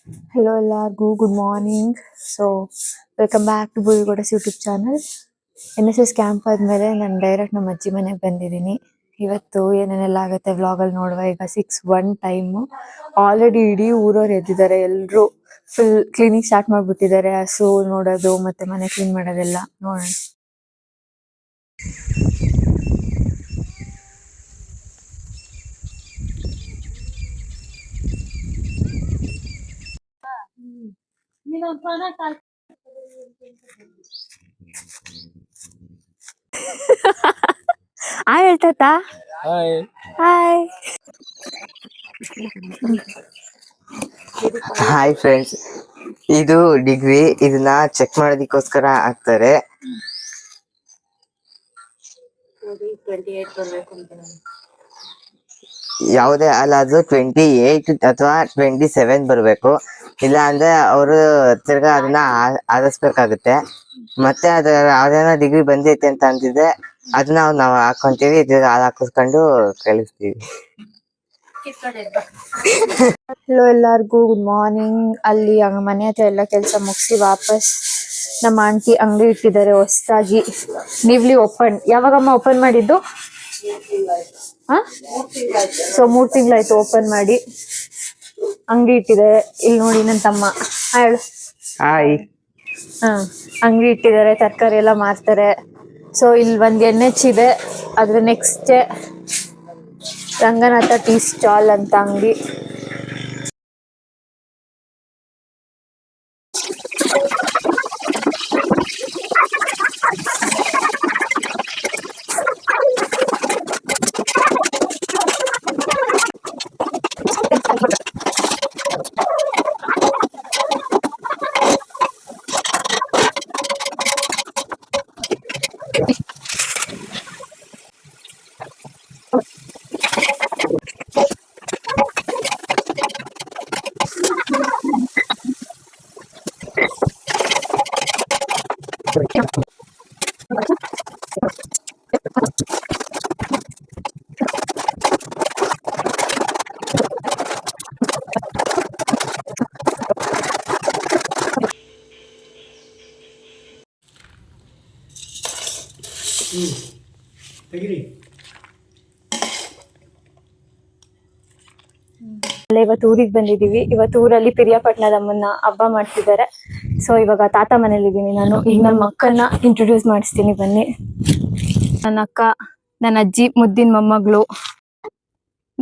Hello ಎಲ್ಲರಿಗೂ good morning. So welcome back to ಭೂವಿಗೌಡಸ್ YouTube channel. NSS camp ಆದಮೇಲೆ ನಾನು ಡೈರೆಕ್ಟ್ ನಮ್ಮ ಅಜ್ಜಿ ಮನೆಗೆ ಬಂದಿದ್ದೀನಿ. ಇವತ್ತು ಏನೇನೆಲ್ಲ ಆಗುತ್ತೆ ವ್ಲಾಗಲ್ಲಿ ನೋಡುವ. ಈಗ 6:01 ಟೈಮು. ಆಲ್ರೆಡಿ ಇಡೀ ಊರವ್ರು ಎದ್ದಿದ್ದಾರೆ. ಎಲ್ಲರೂ ಫುಲ್ ಕ್ಲೀನಿಂಗ್ ಸ್ಟಾರ್ಟ್ ಮಾಡಿಬಿಟ್ಟಿದ್ದಾರೆ. ಹಸು ನೋಡೋದು ಮತ್ತು ಮನೆ ಕ್ಲೀನ್ ಮಾಡೋದೆಲ್ಲ ನೋಡೋಣ. ಹಾಯ್ ಹೇಳ್ತಾ ಹಾಯ್. ಹಾಯ್ ಫ್ರೆಂಡ್ಸ್, ಇದು ಡಿಗ್ರಿ. ಇದನ್ನ ಚೆಕ್ ಮಾಡೋದಕ್ಕೋಸ್ಕರ ಹಾಕ್ತಾರೆ. ಯಾವುದೇ ಅಲ್ಲ, ಅದು 28 ಅಥವಾ 27 ಬರಬೇಕು. ಇಲ್ಲ ಅಂದ್ರೆ ಅವರು ತಿರ್ಗಾ ಅದನ್ನ ಆರಿಸ್ಬೇಕಾಗುತ್ತೆ. ಮತ್ತೆ ಅದ ಯಾವ್ದೇನೋ ಡಿಗ್ರಿ ಬಂದೈತೆ ಅಂತ ಅಂತಿದ್ರೆ ಅದನ್ನ ನಾವು ಹಾಕೊಂತೀವಿ, ಹಾಕಿಸ್ಕೊಂಡು ಕಳಿಸ್ತೀವಿ. ಹಲೋ ಎಲ್ಲರಿಗೂ ಗುಡ್ ಮಾರ್ನಿಂಗ್. ಅಲ್ಲಿ ಮನೆ ಹತ್ರ ಎಲ್ಲ ಕೆಲಸ ಮುಗಿಸಿ ವಾಪಸ್ ನಮ್ಮ ಆಂಟಿ ಅಂಗಡಿ ಇಟ್ಟಿದ್ದಾರೆ ಹೊಸದಾಗಿ. ನೀವ್ಲಿ ಓಪನ್. ಯಾವಾಗಮ್ಮ ಓಪನ್ ಮಾಡಿದ್ದು? ಸೊ 3 ತಿಂಗಳಾಯ್ತು ಓಪನ್ ಮಾಡಿ. ಅಂಗಡಿ ಇಟ್ಟಿದ್ದಾರೆ. ಇಲ್ಲಿ ನೋಡಿ ನನ್ನ ತಮ್ಮ. ಹೇಳು. ಹಾಯ್. ಅಂಗಡಿ ಇಟ್ಟಿದ್ದಾರೆ, ತರಕಾರಿ ಎಲ್ಲ ಮಾರ್ತಾರೆ. ಸೊ ಇಲ್ಲಿ ಒಂದು NH ಇದೆ, ಅದ್ರ ನೆಕ್ಸ್ಟ್ ರಂಗನಾಥ ಟೀ ಸ್ಟಾಲ್ ಅಂತ ಅಂಗಡಿ. ಇವತ್ತು ಊರಿಗೆ ಬಂದಿದೀವಿ. ಇವತ್ತು ಊರಲ್ಲಿ ಪಿರಿಯಾಪಟ್ಟಣದಮ್ಮನ್ನ ಹಬ್ಬ ಮಾಡ್ತಿದ್ದಾರೆ. ಸೊ ಇವಾಗ ತಾತ ಮನೇಲಿದ್ದೀನಿ ನಾನು. ಈಗ ನನ್ನ ಮಕ್ಕಳನ್ನ ಇಂಟ್ರೊಡ್ಯೂಸ್ ಮಾಡಿಸ್ತೀನಿ, ಬನ್ನಿ. ನನ್ನ ಅಕ್ಕ, ನನ್ನ ಅಜ್ಜಿ ಮುದ್ದಿನ ಮೊಮ್ಮಗಳು.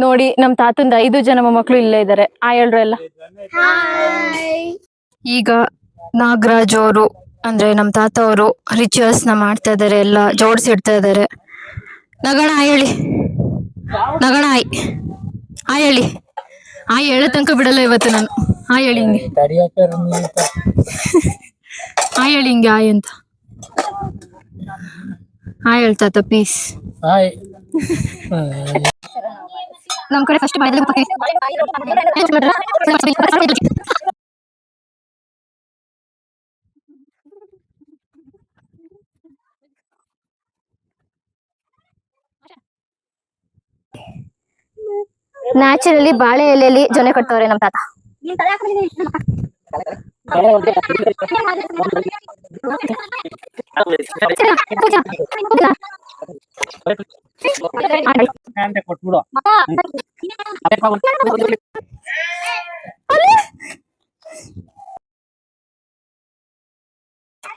ನೋಡಿ ನಮ್ ತಾತಂದ 5 ಜನ ಮೊಮ್ಮಕ್ಕಳು ಇಲ್ಲೇ ಇದ್ದಾರೆ. ಹೇಳ್ರು ಎಲ್ಲ. ಈಗ ನಾಗರಾಜ್ ಅವರು ಅಂದ್ರೆ ನಮ್ ತಾತ ಅವರು ರಿಚುವಲ್ಸ್ ನ ಮಾಡ್ತಾ ಇದಾರೆ, ಎಲ್ಲ ಜೋಡಿಸಿಡ್ತಾ ಇದಾರೆ. ನಗಣ ಹೇಳಿ, ನಗಣ ಹೇಳಿ. ಹೇಳೋ ತನಕ ಬಿಡಲ್ಲ ಇವತ್ತು ನಾನು. ಹೇಳಿ ಹಿಂಗೆ, ಹೇಳಿ ಹಿಂಗೆ ಅಂತ. ಹೇಳ್ತಾತ ಪೀಸ್. ನಮ್ ಕಡೆ ಫಸ್ಟ್ ನ್ಯಾಚುರಲಿ ಬಾಳೆ ಎಲೆಯಲ್ಲಿ ಜೊನೆ ಕಟ್ತವ್ರೆ ನಮ್ ತಾತ.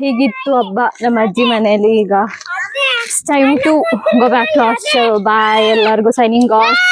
ಹೀಗಿತ್ತು ಹಬ್ಬ ನಮ್ಮ ಅಜ್ಜಿ ಮನೆಯಲ್ಲಿ. ಈಗ time to go back to hostel. Bye ಎಲ್ಲರಿಗೂ ಸೈನಿಂಗ್ ಆಫ್.